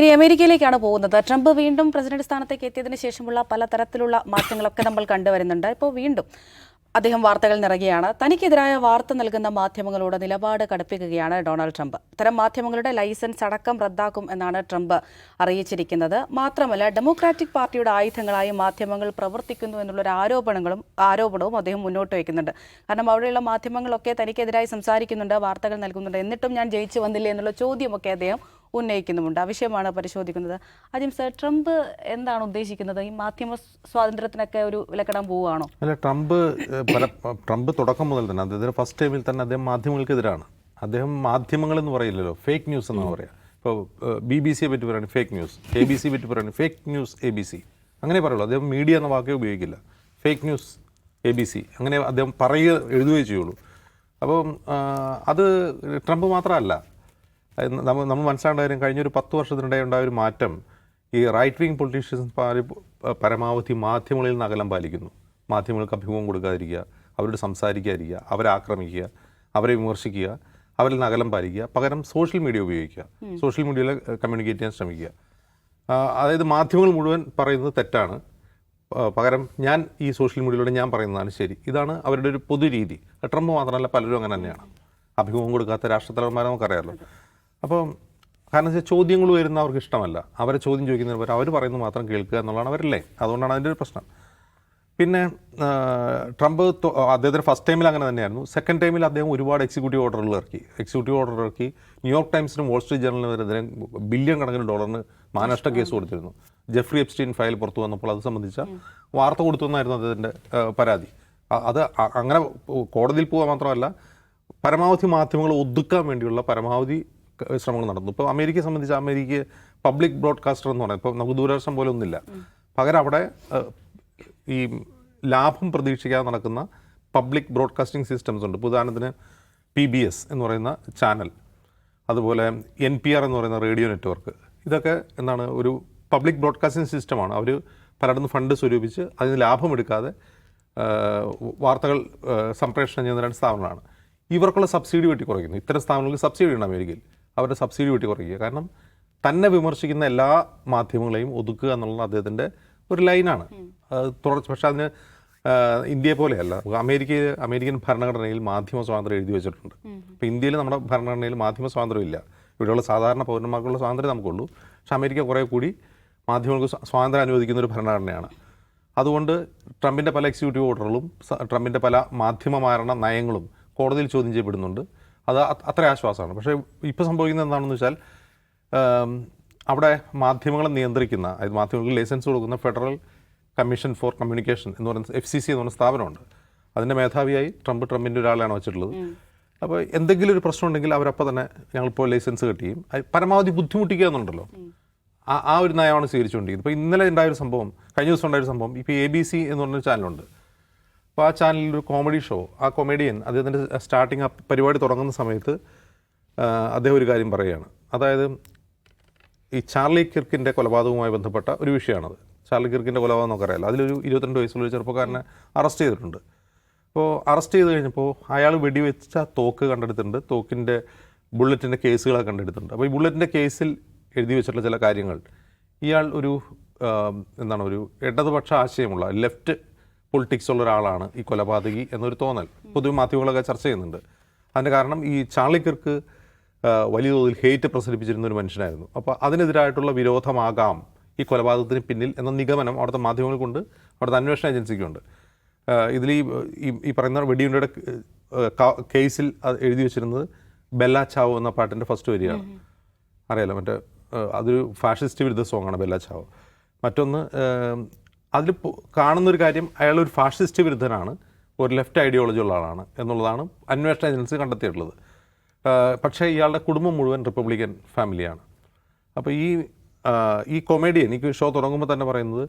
ഇനി അമേരിക്കയിലേക്കാണ് പോകുന്നത്. ട്രംപ് വീണ്ടും പ്രസിഡന്റ് സ്ഥാനത്തേക്ക് എത്തിയതിനു ശേഷമുള്ള പലതരത്തിലുള്ള മാറ്റങ്ങളൊക്കെ നമ്മൾ കണ്ടുവരുന്നുണ്ട്. ഇപ്പോൾ വീണ്ടും അദ്ദേഹം വാർത്തകൾ നിറയുകയാണ്. തനിക്കെതിരായ വാർത്ത നൽകുന്ന മാധ്യമങ്ങളോട് നിലപാട് കടുപ്പിക്കുകയാണ് ഡൊണാൾഡ് ട്രംപ്. ഇത്തരം മാധ്യമങ്ങളുടെ ലൈസൻസ് അടക്കം റദ്ദാക്കും എന്നാണ് ട്രംപ് അറിയിച്ചിരിക്കുന്നത്. മാത്രമല്ല, ഡെമോക്രാറ്റിക് പാർട്ടിയുടെ ആയുധങ്ങളായി മാധ്യമങ്ങൾ പ്രവർത്തിക്കുന്നു എന്നുള്ളൊരു ആരോപണവും അദ്ദേഹം മുന്നോട്ട് വയ്ക്കുന്നുണ്ട്. കാരണം അവിടെയുള്ള മാധ്യമങ്ങളൊക്കെ തനിക്കെതിരായി സംസാരിക്കുന്നുണ്ട്, വാർത്തകൾ നൽകുന്നുണ്ട്, എന്നിട്ടും ഞാൻ ജയിച്ചു വന്നില്ലേ എന്നുള്ള ചോദ്യമൊക്കെ അദ്ദേഹം ഉന്നയിക്കുന്നുമുണ്ട്. ആ വിഷയമാണ് പരിശോധിക്കുന്നത്. ആദ്യം സർ, ട്രംപ് എന്താണ് ഉദ്ദേശിക്കുന്നത്? ഈ മാധ്യമ സ്വാതന്ത്ര്യത്തിനൊക്കെ ഒരു വിലക്കിടാൻ പോവുകയാണോ? അല്ല, ട്രംപ് തുടക്കം മുതൽ തന്നെ അദ്ദേഹം ഫസ്റ്റ് ടൈമിൽ തന്നെ അദ്ദേഹം മാധ്യമങ്ങൾക്കെതിരാണ്. അദ്ദേഹം മാധ്യമങ്ങളെന്ന് പറയില്ലല്ലോ, ഫേക്ക് ന്യൂസ് എന്നാണ് പറയുക. ഇപ്പോൾ BBC പറ്റി പറയുകയാണെങ്കിൽ ഫേക്ക് ന്യൂസ്, ABC പറ്റി പറയുകയാണെങ്കിൽ ഫേക്ക് ന്യൂസ് ABC, അങ്ങനെ പറയുള്ളൂ. അദ്ദേഹം മീഡിയ എന്ന വാക്കേ ഉപയോഗിക്കില്ല. ഫേക്ക് ന്യൂസ് ABC അങ്ങനെ അദ്ദേഹം എഴുതുകയേ ചെയ്യുള്ളൂ. അപ്പം അത് ട്രംപ് മാത്രമല്ല, നമ്മൾ മനസ്സിലാക്കേണ്ട കാര്യം, കഴിഞ്ഞൊരു 10 വർഷത്തിനിടെ ഉണ്ടായ ഒരു മാറ്റം, ഈ റൈറ്റ് വിങ് പൊളിറ്റീഷ്യൻസ് പരമാവധി മാധ്യമങ്ങളിൽ നിന്ന് അകലം പാലിക്കുന്നു. മാധ്യമങ്ങൾക്ക് അഭിമുഖം കൊടുക്കാതിരിക്കുക, അവരോട് സംസാരിക്കാതിരിക്കുക, അവരെ ആക്രമിക്കുക, അവരെ വിമർശിക്കുക, അവരിൽ നിന്ന് അകലം പാലിക്കുക, പകരം സോഷ്യൽ മീഡിയ ഉപയോഗിക്കുക, സോഷ്യൽ മീഡിയയിൽ കമ്മ്യൂണിക്കേറ്റ് ചെയ്യാൻ ശ്രമിക്കുക. അതായത് മാധ്യമങ്ങൾ മുഴുവൻ പറയുന്നത് തെറ്റാണ്, പകരം ഞാൻ ഈ സോഷ്യൽ മീഡിയയിലൂടെ ഞാൻ പറയുന്നതാണ് ശരി. ഇതാണ് അവരുടെ ഒരു പൊതു രീതി. ട്രംപ് മാത്രമല്ല, പലരും അങ്ങനെ തന്നെയാണ്. അഭിമുഖം കൊടുക്കാത്ത രാഷ്ട്രത്തലവന്മാരെ നമുക്കറിയാമല്ലോ. അപ്പം കാരണം വെച്ചാൽ ചോദ്യങ്ങൾ വരുന്ന അവർക്ക് ഇഷ്ടമല്ല. അവരെ ചോദ്യം ചോദിക്കുന്നതിന് പകരം അവർ പറയുന്നത് മാത്രം കേൾക്കുക എന്നുള്ളതാണ് അവരല്ലേ. അതുകൊണ്ടാണ് അതിൻ്റെ ഒരു പ്രശ്നം. പിന്നെ ട്രംപ് അദ്ദേഹത്തിന് ഫസ്റ്റ് ടൈമിൽ അങ്ങനെ തന്നെയായിരുന്നു. സെക്കൻഡ് ടൈമിൽ അദ്ദേഹം ഒരുപാട് എക്സിക്യൂട്ടീവ് ഓർഡർ ഇറക്കി. ന്യൂയോർക്ക് ടൈംസിനും വാൾ സ്ട്രീറ്റ് ജേർണലിനെതിരെ ബില്യൺ കണക്കിന് ഡോളറിന് മാനനഷ്ട കേസ് കൊടുത്തിരുന്നു. ജെഫ്രി എപ്സ്റ്റീൻ ഫയൽ പുറത്തു വന്നപ്പോൾ അത് സംബന്ധിച്ച വാർത്ത കൊടുത്തുവെന്നായിരുന്നു അദ്ദേഹത്തിൻ്റെ പരാതി. അത് അങ്ങനെ കോടതിയിൽ പോവുക മാത്രമല്ല, പരമാവധി മാധ്യമങ്ങൾ ഒതുക്കാൻ വേണ്ടിയുള്ള പരമാവധി ശ്രമങ്ങൾ നടന്നു. ഇപ്പോൾ അമേരിക്കയെ സംബന്ധിച്ച് അമേരിക്ക പബ്ലിക് ബ്രോഡ്കാസ്റ്റർ എന്ന് പറയുന്നത് ഇപ്പോൾ നമുക്ക് ദൂരദർശൻ പോലെ ഒന്നുമില്ല. പകരം അവിടെ ഈ ലാഭം പ്രതീക്ഷിക്കാതെ നടക്കുന്ന പബ്ലിക് ബ്രോഡ്കാസ്റ്റിംഗ് സിസ്റ്റംസ് ഉണ്ട്. ഉദാഹരണത്തിന് PBS എന്ന് പറയുന്ന ചാനൽ, അതുപോലെ NPR എന്ന് പറയുന്ന റേഡിയോ നെറ്റ്വർക്ക്. ഇതൊക്കെ എന്താണ്, ഒരു പബ്ലിക് ബ്രോഡ്കാസ്റ്റിംഗ് സിസ്റ്റമാണ്. അവർ പലയിടത്തും ഫണ്ട് സ്വരൂപിച്ച് അതിന് ലാഭമെടുക്കാതെ വാർത്തകൾ സംപ്രേഷണം ചെയ്യുന്ന 2 സ്ഥാപനങ്ങളാണ്. ഇവർക്കുള്ള സബ്സിഡി വെട്ടിക്കുറയ്ക്കുന്നു. ഇത്തരം സ്ഥാപനങ്ങൾക്ക് സബ്സിഡി ഉണ്ട് അമേരിക്കയിൽ. അവരുടെ സബ്സിഡി വെട്ടിക്കുറയ്ക്കുക. കാരണം തന്നെ വിമർശിക്കുന്ന എല്ലാ മാധ്യമങ്ങളെയും ഒതുക്കുക എന്നുള്ളത് അദ്ദേഹത്തിൻ്റെ ഒരു ലൈനാണ്. പക്ഷേ അതിന് ഇന്ത്യയെ പോലെയല്ല. അമേരിക്കൻ ഭരണഘടനയിൽ മാധ്യമ സ്വാതന്ത്ര്യം എഴുതി വെച്ചിട്ടുണ്ട്. ഇപ്പോൾ ഇന്ത്യയിൽ നമ്മുടെ ഭരണഘടനയിൽ മാധ്യമ സ്വാതന്ത്ര്യം ഇല്ല. ഇവിടെയുള്ള സാധാരണ പൗരന്മാർക്കുള്ള സ്വാതന്ത്ര്യം നമുക്കുള്ളൂ. പക്ഷേ അമേരിക്ക കുറേ കൂടി മാധ്യമങ്ങൾക്ക് സ്വാതന്ത്ര്യം അനുവദിക്കുന്ന ഒരു ഭരണഘടനയാണ്. അതുകൊണ്ട് ട്രംപിൻ്റെ പല എക്സിക്യൂട്ടീവ് ഓർഡറുകളും ട്രംപിൻ്റെ പല മാധ്യമമാരണ നയങ്ങളും കോടതിയിൽ ചോദ്യം ചെയ്യപ്പെടുന്നുണ്ട്. അത് അത്ര ആശ്വാസമാണ്. പക്ഷേ ഇപ്പോൾ സംഭവിക്കുന്നത് എന്താണെന്ന് വെച്ചാൽ, അവിടെ മാധ്യമങ്ങളെ നിയന്ത്രിക്കുന്ന, അതായത് മാധ്യമങ്ങൾക്ക് ലൈസൻസ് കൊടുക്കുന്ന ഫെഡറൽ കമ്മീഷൻ ഫോർ കമ്മ്യൂണിക്കേഷൻ എന്ന് പറയുന്ന FCC എന്ന് പറയുന്ന സ്ഥാപനമുണ്ട്. അതിൻ്റെ മേധാവിയായി ട്രംപിൻ്റെ ഒരാളെയാണ് വെച്ചിട്ടുള്ളത്. അപ്പോൾ എന്തെങ്കിലും ഒരു പ്രശ്നം ഉണ്ടെങ്കിൽ അവരപ്പോൾ തന്നെ ഞങ്ങളിപ്പോൾ ലൈസൻസ് കിട്ടിയും പരമാവധി ബുദ്ധിമുട്ടിക്കുക എന്നുണ്ടല്ലോ, ആ ഒരു നയമാണ് സ്വീകരിച്ചുകൊണ്ടിരിക്കുന്നത്. ഇപ്പോൾ ഇന്നലെ ഉണ്ടായൊരു സംഭവം, കഴിഞ്ഞ ദിവസം ഉണ്ടായൊരു സംഭവം, ഇപ്പോൾ ABC എന്ന് പറഞ്ഞൊരു ചാനലുണ്ട്. അപ്പോൾ ആ ചാനലിൽ ഒരു കോമഡി ഷോ, ആ കൊമേഡിയൻ അദ്ദേഹത്തിൻ്റെ സ്റ്റാർട്ടിങ് പരിപാടി തുടങ്ങുന്ന സമയത്ത് അദ്ദേഹം ഒരു കാര്യം പറയുകയാണ്. അതായത് ഈ ചാർലി കിർക്കിൻ്റെ കൊലപാതകവുമായി ബന്ധപ്പെട്ട ഒരു വിഷയമാണത്. ചാർലി കിർക്കിൻ്റെ കൊലപാതകം നമുക്കറിയാമല്ലോ. അതിലൊരു 22 വയസ്സുള്ള ഒരു ചെറുപ്പക്കാരനെ അറസ്റ്റ് ചെയ്തിട്ടുണ്ട്. അപ്പോൾ അറസ്റ്റ് ചെയ്ത് കഴിഞ്ഞപ്പോൾ അയാൾ വെടിവെച്ച തോക്ക് കണ്ടെടുത്തിട്ടുണ്ട്. തോക്കിൻ്റെ ബുള്ളറ്റിൻ്റെ കേസുകളൊക്കെ കണ്ടെടുത്തിട്ടുണ്ട്. അപ്പോൾ ഈ ബുള്ളറ്റിൻ്റെ കേസിൽ എഴുതി വെച്ചിട്ടുള്ള ചില കാര്യങ്ങൾ, ഇയാൾ ഒരു ഒരു ഇടതുപക്ഷ ആശയമുള്ള ലെഫ്റ്റ് പൊളിറ്റിക്സ് ഉള്ള ഒരാളാണ് ഈ കൊലപാതകി എന്നൊരു തോന്നൽ പൊതുവെ മാധ്യമങ്ങളൊക്കെ ചർച്ച ചെയ്യുന്നുണ്ട്. അതിൻ്റെ കാരണം ഈ ചാർലി കിർക്ക് വലിയ തോതിൽ ഹെയ്റ്റ് പ്രസരിപ്പിച്ചിരുന്ന ഒരു മനുഷ്യനായിരുന്നു. അപ്പോൾ അതിനെതിരായിട്ടുള്ള വിരോധമാകാം ഈ കൊലപാതകത്തിന് പിന്നിൽ എന്ന നിഗമനം അവിടുത്തെ മാധ്യമങ്ങൾക്കുണ്ട്, അവിടുത്തെ അന്വേഷണ ഏജൻസിക്കുണ്ട്. ഇതിൽ ഈ പറയുന്ന വെടിയുണ്ടയുടെ കേസിൽ എഴുതി വെച്ചിരുന്നത് ബെല്ല ചാവോ എന്ന പാട്ടിൻ്റെ ഫസ്റ്റ് വരികയാണ്. അറിയാലോ, അതൊരു ഫാഷിസ്റ്റ് വിരുദ്ധ സോങ്ങാണ് ബെല്ല ചാവോ. മറ്റൊന്ന്, അതിൽ കാണുന്നൊരു കാര്യം, അയാളൊരു ഫാഷിസ്റ്റ് വിരുദ്ധനാണ്, ഒരു ലെഫ്റ്റ് ഐഡിയോളജി ഉള്ള ആളാണ് എന്നുള്ളതാണ് അന്വേഷണ ഏജൻസി കണ്ടെത്തിയിട്ടുള്ളത്. പക്ഷേ ഇയാളുടെ കുടുംബം മുഴുവൻ റിപ്പബ്ലിക്കൻ ഫാമിലിയാണ്. അപ്പോൾ ഈ കൊമേഡിയൻ ഈ ഷോ തുടങ്ങുമ്പോൾ തന്നെ പറയുന്നത്,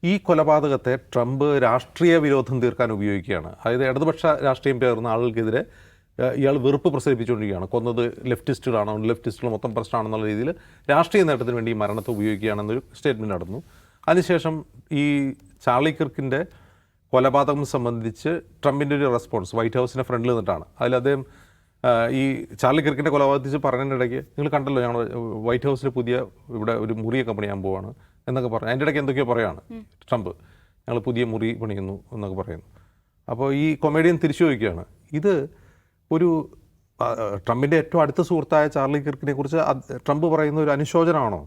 ഈ കൊലപാതകത്തെ ട്രംപ് രാഷ്ട്രീയ വിരോധം തീർക്കാൻ ഉപയോഗിക്കുകയാണ്. അതായത് ഇടതുപക്ഷ രാഷ്ട്രീയം പേർന്ന ആളുകൾക്കെതിരെ ഇയാൾ വെറുപ്പ് പ്രസരിപ്പിച്ചുകൊണ്ടിരിക്കുകയാണ്. കൊന്നത് ലെഫ്റ്റിസ്റ്റുകളാണോ, ലെഫ്റ്റിസ്റ്റുകൾ മൊത്തം പ്രശ്നമാണെന്നുള്ള രീതിയിൽ രാഷ്ട്രീയ നേട്ടത്തിന് വേണ്ടി ഈ മരണത്തെ ഉപയോഗിക്കുകയാണെന്നൊരു സ്റ്റേറ്റ്മെൻറ്റ് നടന്നു. അതിനുശേഷം ഈ ചാർലി കിർക്കിൻ്റെ കൊലപാതകം സംബന്ധിച്ച് ട്രംപിൻ്റെ ഒരു റെസ്പോൺസ് വൈറ്റ് ഹൗസിൻ്റെ ഫ്രണ്ടിൽ നിന്നിട്ടാണ്. അതിൽ അദ്ദേഹം ഈ ചാർലി കിർക്കിൻ്റെ കൊലപാതകിച്ച് പറഞ്ഞതിനിടയ്ക്ക് നിങ്ങൾ കണ്ടല്ലോ, ഞങ്ങൾ വൈറ്റ് ഹൗസിൽ പുതിയ ഇവിടെ ഒരു മുറിയൊക്കെ പണിയാൻ പോവാണ് എന്നൊക്കെ പറഞ്ഞു. അതിൻ്റെ ഇടയ്ക്ക് എന്തൊക്കെയോ പറയാണ് ട്രംപ്, ഞങ്ങൾ പുതിയ മുറി പണിയുന്നു എന്നൊക്കെ പറയുന്നു. അപ്പോൾ ഈ കൊമേഡിയൻ തിരിച്ചു ചോദിക്കുകയാണ്, ഇത് ഒരു ട്രംപിൻ്റെ ഏറ്റവും അടുത്ത സുഹൃത്തായ ചാർലി കിർക്കിനെ കുറിച്ച് ട്രംപ് പറയുന്ന ഒരു അനുശോചനമാണോ?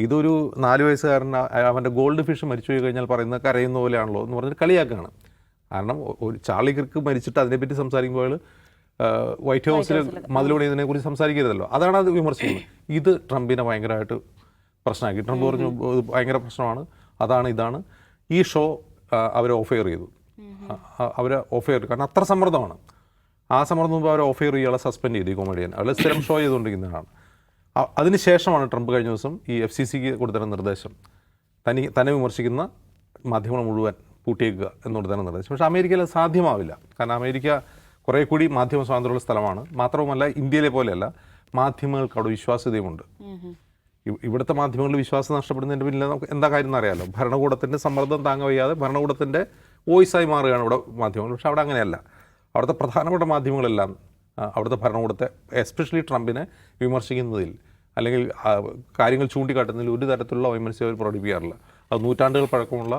ഇതൊരു 4 വയസ്സുകാരൻ അവൻ്റെ ഗോൾഡ് ഫിഷ് മരിച്ചു പോയി കഴിഞ്ഞാൽ പറയുന്ന കരയുന്ന പോലെയാണല്ലോ എന്ന് പറഞ്ഞിട്ട് കളിയാക്കുകയാണ്. കാരണം ഒരു ചാർലി കിർക്ക് മരിച്ചിട്ട് അതിനെപ്പറ്റി സംസാരിക്കുമ്പോൾ വൈറ്റ് ഹൗസിൽ മതിലൂടെ കുറിച്ച് സംസാരിക്കരുതല്ലോ. അതാണ് അത് വിമർശിക്കുന്നത്. ഇത് ട്രംപിനെ ഭയങ്കരമായിട്ട് പ്രശ്നമാക്കി. ട്രംപ് പറഞ്ഞു ഇത് ഭയങ്കര പ്രശ്നമാണ്, അതാണ് ഇതാണ്. ഈ ഷോ അവരെ ഓഫ് എയർ ചെയ്തു. അവരെ ഓഫ് എയർ കാരണം അത്ര സമ്മർദ്ദമാണ്. ആ സമ്മർദ്ദം മുമ്പ് അവരെ ഓഫ് എയർ ചെയ്യാതെ സസ്പെൻഡ് ചെയ്തു. ഈ കൊമേഡിയൻ അവരെ സ്ഥിരം ഷോ ചെയ്തുകൊണ്ടിരിക്കുന്നതാണ്. അതിനുശേഷമാണ് ട്രംപ് കഴിഞ്ഞ ദിവസം ഈ FCCക്ക് കൊടുത്തിരുന്ന നിർദ്ദേശം, തന്നെ വിമർശിക്കുന്ന മാധ്യമങ്ങൾ മുഴുവൻ പൂട്ടിയേക്കുക എന്നുകൊണ്ട് തന്നെ നിർദ്ദേശം. പക്ഷേ അമേരിക്കയിൽ അത് സാധ്യമാവില്ല. കാരണം അമേരിക്ക കുറേ കൂടി മാധ്യമ സ്വാതന്ത്ര്യമുള്ള സ്ഥലമാണ്. മാത്രവുമല്ല ഇന്ത്യയിലെ പോലെയല്ല, മാധ്യമങ്ങൾക്ക് അവിടെ വിശ്വാസ്യതയുമുണ്ട്. ഇവിടുത്തെ മാധ്യമങ്ങളിൽ വിശ്വാസം നഷ്ടപ്പെടുന്നതിൻ്റെ പിന്നിൽ നമുക്ക് എന്താ കാര്യം എന്നറിയാമല്ലോ. ഭരണകൂടത്തിൻ്റെ സമ്മർദ്ദം താങ്ങ വയ്യാതെ ഭരണകൂടത്തിൻ്റെ വോയിസായി മാറുകയാണ് ഇവിടെ മാധ്യമങ്ങൾ. പക്ഷേ അവിടെ അങ്ങനെയല്ല. അവിടുത്തെ പ്രധാനപ്പെട്ട മാധ്യമങ്ങളെല്ലാം അവിടുത്തെ ഭരണകൂടത്തെ എസ്പെഷ്യലി ട്രംപിനെ വിമർശിക്കുന്നതിൽ അല്ലെങ്കിൽ കാര്യങ്ങൾ ചൂണ്ടിക്കാട്ടുന്നതിൽ ഒരു തരത്തിലുള്ള വൈമനസ്യം അവർ പ്രകടിപ്പിക്കാറില്ല. അത് നൂറ്റാണ്ടുകൾ പഴക്കമുള്ള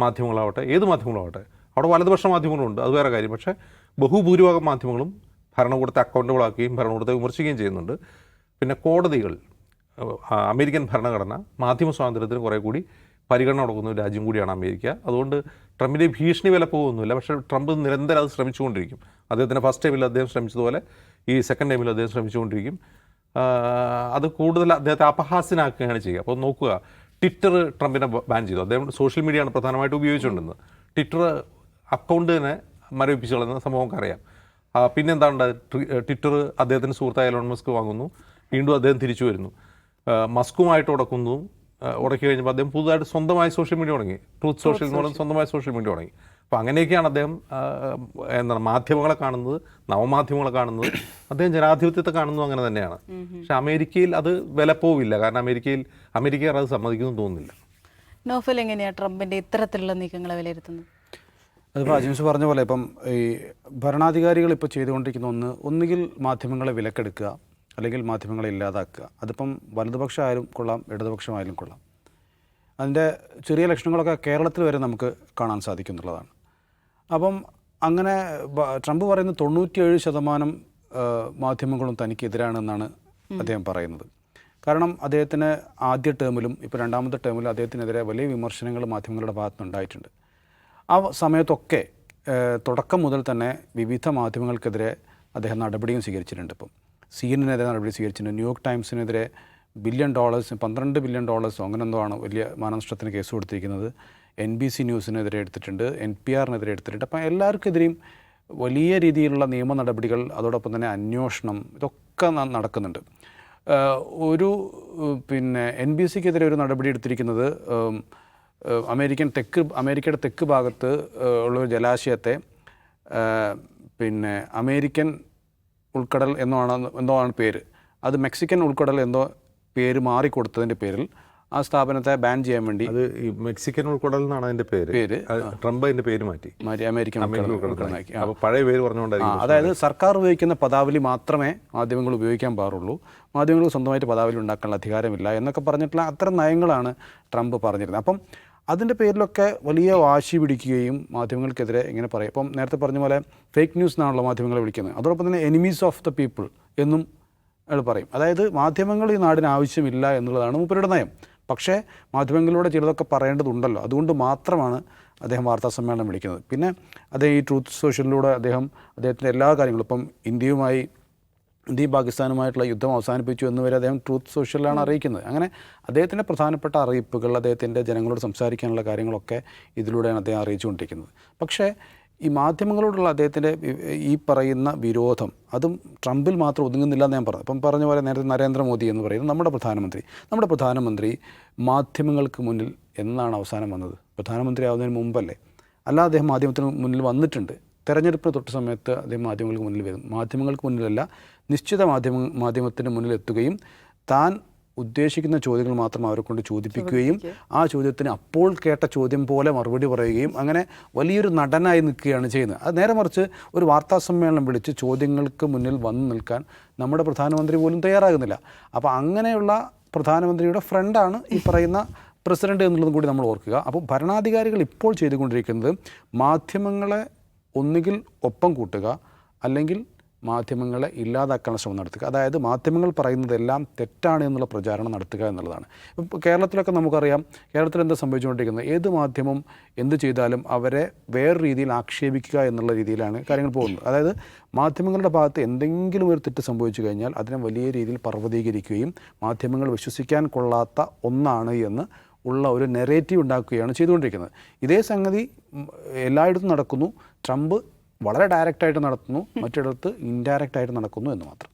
മാധ്യമങ്ങളാവട്ടെ, ഏത് മാധ്യമങ്ങളാവട്ടെ. അവിടെ വലതുപക്ഷ മാധ്യമങ്ങളുണ്ട്, അത് വേറെ കാര്യം. പക്ഷേ ബഹുഭൂരിഭാഗം മാധ്യമങ്ങളും ഭരണകൂടത്തെ അക്കൗണ്ടബിളാക്കുകയും ഭരണകൂടത്തെ വിമർശിക്കുകയും ചെയ്യുന്നുണ്ട്. പിന്നെ കോടതികൾ, അമേരിക്കൻ ഭരണഘടന മാധ്യമ സ്വാതന്ത്ര്യത്തിന് കുറേ കൂടി പരിഗണന കൊടുക്കുന്ന ഒരു രാജ്യം കൂടിയാണ് അമേരിക്ക. അതുകൊണ്ട് ട്രംപിൻ്റെ ഭീഷണി വില പോകുന്നില്ല. പക്ഷേ ട്രംപ് നിരന്തരം അത് ശ്രമിച്ചുകൊണ്ടിരിക്കും. അദ്ദേഹത്തിൻ്റെ ഫസ്റ്റ് ടൈമിൽ അദ്ദേഹം ശ്രമിച്ചതുപോലെ ഈ സെക്കൻഡ് ടൈമിൽ അദ്ദേഹം ശ്രമിച്ചുകൊണ്ടിരിക്കും. അത് കൂടുതൽ അദ്ദേഹത്തെ അപഹാസ്യനാക്കുകയാണ് ചെയ്യുക. അപ്പോൾ നോക്കുക, ട്വിറ്റർ ട്രംപിനെ ബാൻ ചെയ്തു. അദ്ദേഹം സോഷ്യൽ മീഡിയയാണ് പ്രധാനമായിട്ട് ഉപയോഗിച്ചുകൊണ്ടിരുന്നത്. ട്വിറ്റർ അക്കൗണ്ട് തന്നെ മരവിപ്പിച്ചു കളയുന്ന സംഭവമൊക്കെ അറിയാം. പിന്നെന്താണ്, ട്വിറ്റർ അദ്ദേഹത്തിൻ്റെ സുഹൃത്തായ എലോൺ മസ്ക് വാങ്ങുന്നു, വീണ്ടും അദ്ദേഹം തിരിച്ചു വരുന്നു, മസ്കുമായിട്ട് ഉടക്കുന്നു. ഉടക്കി കഴിഞ്ഞപ്പോൾ അദ്ദേഹം പുതുതായിട്ട് സ്വന്തമായി സോഷ്യൽ മീഡിയ തുടങ്ങി, ട്രൂത്ത് സോഷ്യൽ എന്ന് പറയുന്നത് സ്വന്തമായി സോഷ്യൽ മീഡിയ തുടങ്ങി. അപ്പോൾ അങ്ങനെയൊക്കെയാണ് അദ്ദേഹം എന്താണ് മാധ്യമങ്ങളെ കാണുന്നത്, നവമാധ്യമങ്ങളെ കാണുന്നത്. അദ്ദേഹം ജനാധിപത്യത്തെ കാണുന്നത് അങ്ങനെ തന്നെയാണ്. പക്ഷെ അമേരിക്കയിൽ അത് വില പോവില്ല. കാരണം അമേരിക്കക്കാർ അത് സമ്മതിക്കുമെന്ന് തോന്നുന്നില്ല. നോഫൽ എങ്ങനെയാണ് ട്രംപിൻ്റെ ഇത്തരത്തിലുള്ള നീക്കങ്ങളെ വിലയിരുത്തുന്നത്? അതിപ്പോൾ അജിംസ് പറഞ്ഞ പോലെ ഇപ്പം ഈ ഭരണാധികാരികൾ ഇപ്പോൾ ചെയ്തുകൊണ്ടിരിക്കുന്ന ഒന്നുകിൽ മാധ്യമങ്ങളെ വിലക്കെടുക്കുക, അല്ലെങ്കിൽ മാധ്യമങ്ങളെ ഇല്ലാതാക്കുക. അതിപ്പം വലതുപക്ഷമായാലും കൊള്ളാം, ഇടതുപക്ഷമായാലും കൊള്ളാം. അതിൻ്റെ ചെറിയ ലക്ഷണങ്ങളൊക്കെ കേരളത്തിൽ വരെ നമുക്ക് കാണാൻ സാധിക്കും എന്നുള്ളതാണ്. അപ്പം അങ്ങനെ ട്രംപ് പറയുന്ന 97% മാധ്യമങ്ങളും തനിക്കെതിരാണെന്നാണ് അദ്ദേഹം പറയുന്നത്. കാരണം അദ്ദേഹത്തിന് ആദ്യ ടേമിലും ഇപ്പോൾ രണ്ടാമത്തെ ടേമിലും അദ്ദേഹത്തിനെതിരെ വലിയ വിമർശനങ്ങൾ മാധ്യമങ്ങളുടെ ഭാഗത്തുനിന്നുണ്ടായിട്ടുണ്ട്. ആ സമയത്തൊക്കെ തുടക്കം മുതൽ തന്നെ വിവിധ മാധ്യമങ്ങൾക്കെതിരെ അദ്ദേഹം നടപടിയും സ്വീകരിച്ചിട്ടുണ്ട്. ഇപ്പം CNN-നെതിരെ നടപടി സ്വീകരിച്ചിട്ടുണ്ട്. ന്യൂയോർക്ക് ടൈംസിനെതിരെ $1 ബില്യൺ, $12 ബില്യൺ അങ്ങനെ എന്തോ ആണ് വലിയ മാനനഷ്ടത്തിന് കേസ് കൊടുത്തിരിക്കുന്നത്. NBC ന്യൂസിനെതിരെ എടുത്തിട്ടുണ്ട്, NPR-നെതിരെ എടുത്തിട്ടുണ്ട്. അപ്പം എല്ലാവർക്കെതിരെയും വലിയ രീതിയിലുള്ള നിയമ നടപടികൾ, അതോടൊപ്പം തന്നെ അന്വേഷണം, ഇതൊക്കെ നടക്കുന്നുണ്ട്. NBC-ക്കെതിരെ ഒരു നടപടി എടുത്തിരിക്കുന്നത് അമേരിക്കയുടെ തെക്ക് ഭാഗത്ത് ഉള്ളൊരു ജലാശയത്തെ അമേരിക്കൻ ഉൾക്കടൽ എന്തോ ആണ് പേര്, അത് മെക്സിക്കൻ ഉൾക്കടൽ എന്തോ പേര് മാറിക്കൊടുത്തതിൻ്റെ പേരിൽ ആ സ്ഥാപനത്തെ ബാൻ ചെയ്യാൻ വേണ്ടി. അത് ഈ മെക്സിക്കൻ ഉൾക്കടൽ എന്നാണ് അതിൻ്റെ പേര്. ട്രംപ് അതിൻ്റെ പേര് മാറ്റി അമേരിക്കൻ ഉൾക്കടലാക്കി. അപ്പോൾ പഴയ പേര് പറഞ്ഞുകൊണ്ടായിരിക്കും. അതായത് സർക്കാർ ഉപയോഗിക്കുന്ന പദാവലി മാത്രമേ മാധ്യമങ്ങൾ ഉപയോഗിക്കാൻ പാടുള്ളൂ, മാധ്യമങ്ങൾക്ക് സ്വന്തമായിട്ട് പദാവലി ഉണ്ടാക്കാനുള്ള അധികാരമില്ല എന്നൊക്കെ പറഞ്ഞിട്ടുള്ള അത്തരം നയങ്ങളാണ് ട്രംപ് പറഞ്ഞിരുന്നത്. അപ്പം അതിൻ്റെ പേരിലൊക്കെ വലിയ വാശി പിടിക്കുകയും മാധ്യമങ്ങൾക്കെതിരെ ഇങ്ങനെ പറയും. ഇപ്പം നേരത്തെ പറഞ്ഞ പോലെ ഫേക്ക് ന്യൂസ് എന്നാണല്ലോ മാധ്യമങ്ങളെ വിളിക്കുന്നത്. അതോടൊപ്പം തന്നെ എനിമീസ് ഓഫ് ദ പീപ്പിൾ എന്നും അയാൾ പറയും. അതായത് മാധ്യമങ്ങൾ ഈ നാടിന് ആവശ്യമില്ല എന്നുള്ളതാണ് മൂപ്പരുടെ നയം. പക്ഷേ മാധ്യമങ്ങളിലൂടെ ചിലതൊക്കെ പറയേണ്ടതുണ്ടല്ലോ, അതുകൊണ്ട് മാത്രമാണ് അദ്ദേഹം വാർത്താ സമ്മേളനം വിളിക്കുന്നത്. പിന്നെ അദ്ദേഹം ഈ ട്രൂത്ത് സോഷ്യലിലൂടെ അദ്ദേഹത്തിൻ്റെ എല്ലാ കാര്യങ്ങളും, ഇപ്പം ഇന്ത്യയും പാകിസ്ഥാനുമായിട്ടുള്ള യുദ്ധം അവസാനിപ്പിച്ചു എന്നുവരെ അദ്ദേഹം ട്രൂത്ത് സോഷ്യലിലാണ് അറിയിക്കുന്നത്. അങ്ങനെ അദ്ദേഹത്തിൻ്റെ പ്രധാനപ്പെട്ട അറിയിപ്പുകൾ, അദ്ദേഹത്തിൻ്റെ ജനങ്ങളോട് സംസാരിക്കാനുള്ള കാര്യങ്ങളൊക്കെ ഇതിലൂടെയാണ് അദ്ദേഹം അറിയിച്ചുകൊണ്ടിരിക്കുന്നത്. പക്ഷേ ഈ മാധ്യമങ്ങളോടുള്ള അദ്ദേഹത്തിൻ്റെ ഈ പറയുന്ന വിരോധം അതും ട്രംപിൽ മാത്രം ഒതുങ്ങുന്നില്ല എന്ന് ഞാൻ പറഞ്ഞു. ഇപ്പം പറഞ്ഞ പോലെ നേരത്തെ നരേന്ദ്രമോദി എന്ന് പറയുന്നത് നമ്മുടെ പ്രധാനമന്ത്രി മാധ്യമങ്ങൾക്ക് മുന്നിൽ എന്നാണ് അവസാനം വന്നത്? പ്രധാനമന്ത്രി ആവുന്നതിന് മുമ്പല്ലേ? അല്ലാതെ അദ്ദേഹം മാധ്യമത്തിന് മുന്നിൽ വന്നിട്ടുണ്ട്. തെരഞ്ഞെടുപ്പിന് തൊട്ട് സമയത്ത് അദ്ദേഹം മാധ്യമങ്ങൾക്ക് മുന്നിൽ വരും. മാധ്യമങ്ങൾക്ക് മുന്നിലല്ല, നിശ്ചിത മാധ്യമത്തിന് മുന്നിൽ എത്തുകയും താൻ ഉദ്ദേശിക്കുന്ന ചോദ്യങ്ങൾ മാത്രം അവരെ കൊണ്ട് ചോദിപ്പിക്കുകയും ആ ചോദ്യത്തിന് അപ്പോൾ കേട്ട ചോദ്യം പോലെ മറുപടി പറയുകയും അങ്ങനെ വലിയൊരു നടനായി നിൽക്കുകയാണ് ചെയ്യുന്നത്. അത് നേരെ മറിച്ച് ഒരു വാർത്താ സമ്മേളനം വിളിച്ച് ചോദ്യങ്ങൾക്ക് മുന്നിൽ വന്നു നിൽക്കാൻ നമ്മുടെ പ്രധാനമന്ത്രി പോലും തയ്യാറാകുന്നില്ല. അപ്പോൾ അങ്ങനെയുള്ള പ്രധാനമന്ത്രിയുടെ ഫ്രണ്ടാണ് ഈ പറയുന്ന പ്രസിഡന്റ് എന്നുള്ളതും കൂടി നമ്മൾ ഓർക്കുക. അപ്പോൾ ഭരണാധികാരികൾ ഇപ്പോൾ ചെയ്തുകൊണ്ടിരിക്കുന്നത് മാധ്യമങ്ങളെ ഒന്നുകിൽ ഒപ്പം കൂട്ടുക, അല്ലെങ്കിൽ മാധ്യമങ്ങളെ ഇല്ലാതാക്കാനുള്ള ശ്രമം നടത്തുക. അതായത് മാധ്യമങ്ങൾ പറയുന്നതെല്ലാം തെറ്റാണ് എന്നുള്ള പ്രചാരണം നടത്തുക എന്നുള്ളതാണ്. ഇപ്പോൾ കേരളത്തിലൊക്കെ നമുക്കറിയാം, കേരളത്തിൽ എന്താ സംഭവിച്ചുകൊണ്ടിരിക്കുന്നത്, ഏത് മാധ്യമം എന്ത് ചെയ്താലും അവരെ വേറെ രീതിയിൽ ആക്ഷേപിക്കുക എന്നുള്ള രീതിയിലാണ് കാര്യങ്ങൾ പോകുന്നത്. അതായത് മാധ്യമങ്ങളുടെ ഭാഗത്ത് എന്തെങ്കിലും ഒരു തെറ്റ് സംഭവിച്ചു കഴിഞ്ഞാൽ അതിനെ വലിയ രീതിയിൽ പർവ്വതീകരിക്കുകയും മാധ്യമങ്ങൾ വിശ്വസിക്കാൻ കൊള്ളാത്ത ഒന്നാണ് എന്ന് ഉള്ള ഒരു നെറേറ്റീവ് ഉണ്ടാക്കുകയാണ് ചെയ്തുകൊണ്ടിരിക്കുന്നത്. ഇതേ സംഗതി എല്ലായിടത്തും നടക്കുന്നു. ട്രംപ് വളരെ ഡയറക്റ്റായിട്ട് നടത്തുന്നു, മറ്റിടത്ത് ഇൻഡയറക്റ്റായിട്ട് നടക്കുന്നു എന്ന് മാത്രം.